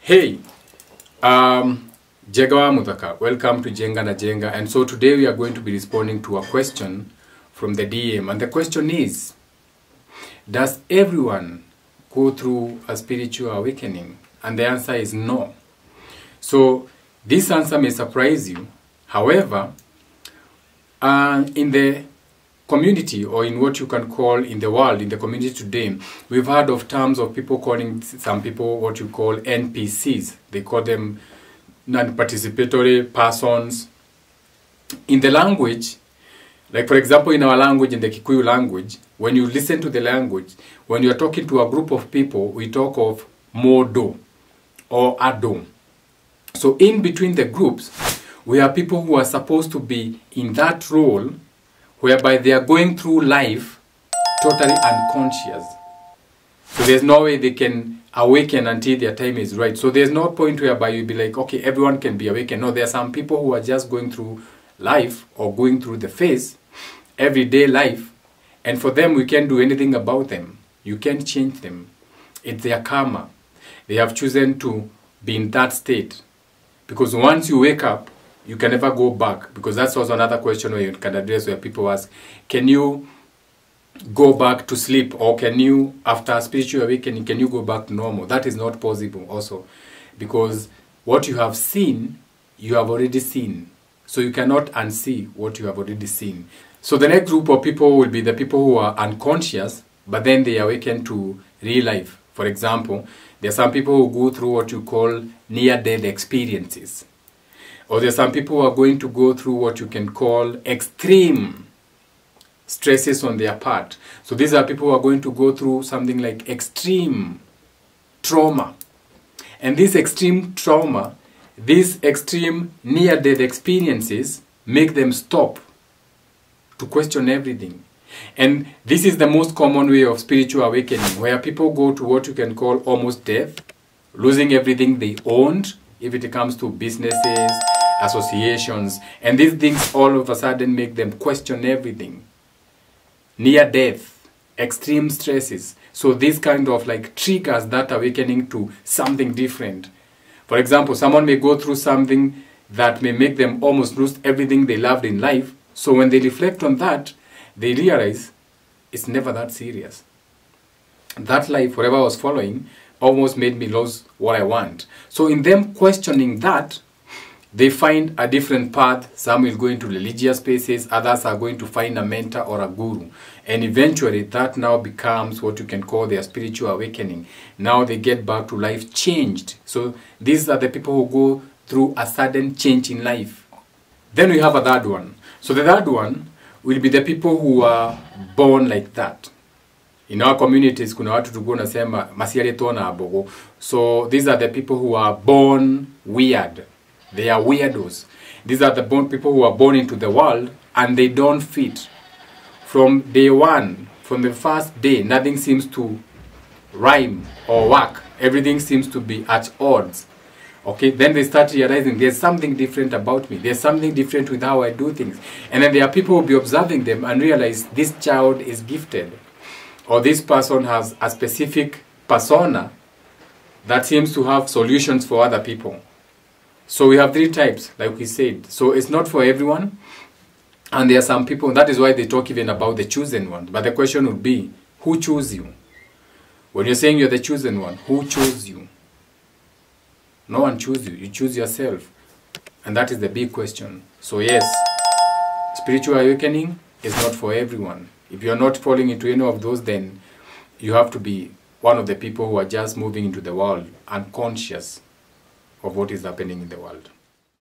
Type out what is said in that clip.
Hey, Jegawa Mutaka, welcome to Jenga na Jenga. And so today we are going to be responding to a question from the DM. And the question is, does everyone go through a spiritual awakening? And the answer is no. So this answer may surprise you. However, in the community, or in what you can call in the world, in the community today, we've heard of terms of people calling some people what you call NPCs. They call them non-participatory persons. In the language, like for example in our language, in the Kikuyu language, when you listen to the language, when you're talking to a group of people, we talk of modo or ado. So in between the groups, we have people who are supposed to be in that role whereby they are going through life totally unconscious. So there's no way they can awaken until their time is right. So there's no point whereby you'll be like, okay, everyone can be awakened. No, there are some people who are just going through life or going through the phase, everyday life, and for them we can't do anything about them. You can't change them. It's their karma. They have chosen to be in that state. Because once you wake up, you can never go back, because that's also another question where you can address, where people ask, can you go back to sleep, or can you, after spiritual awakening, can you go back to normal? That is not possible also, because what you have seen, you have already seen. So you cannot unsee what you have already seen. So the next group of people will be the people who are unconscious, but then they awaken to real life. For example, there are some people who go through what you call near-death experiences. Or there are some people who are going to go through what you can call extreme stresses on their part. So these are people who are going to go through something like extreme trauma. And this extreme trauma, these extreme near-death experiences make them stop to question everything. And this is the most common way of spiritual awakening, where people go to what you can call almost death, losing everything they owned, if it comes to businesses, associations, and these things all of a sudden make them question everything. Near death, extreme stresses. So this kind of like triggers that awakening to something different. For example, someone may go through something that may make them almost lose everything they loved in life. So when they reflect on that, they realize it's never that serious. That life, whatever I was following, almost made me lose what I want. So in them questioning that, they find a different path. Some will go into religious spaces, others are going to find a mentor or a guru. And eventually that now becomes what you can call their spiritual awakening. Now they get back to life changed. So these are the people who go through a sudden change in life. Then we have a third one. So the third one will be the people who are born like that. In our communities, kuna watu tuko nasema masialetwa na abogo. So these are the people who are born weird. They are weirdos. These are the people who are born into the world and they don't fit. From day one, from the first day, nothing seems to rhyme or work. Everything seems to be at odds. Okay, then they start realizing there's something different about me. There's something different with how I do things. And then there are people who will be observing them and realize this child is gifted. Or this person has a specific persona that seems to have solutions for other people. So we have three types, like we said. So it's not for everyone. And there are some people, that is why they talk even about the chosen one. But the question would be, who chose you? When you're saying you're the chosen one, who chose you? No one chose you. You choose yourself. And that is the big question. So yes, spiritual awakening is not for everyone. If you're not falling into any of those, then you have to be one of the people who are just moving into the world, unconscious of what is happening in the world.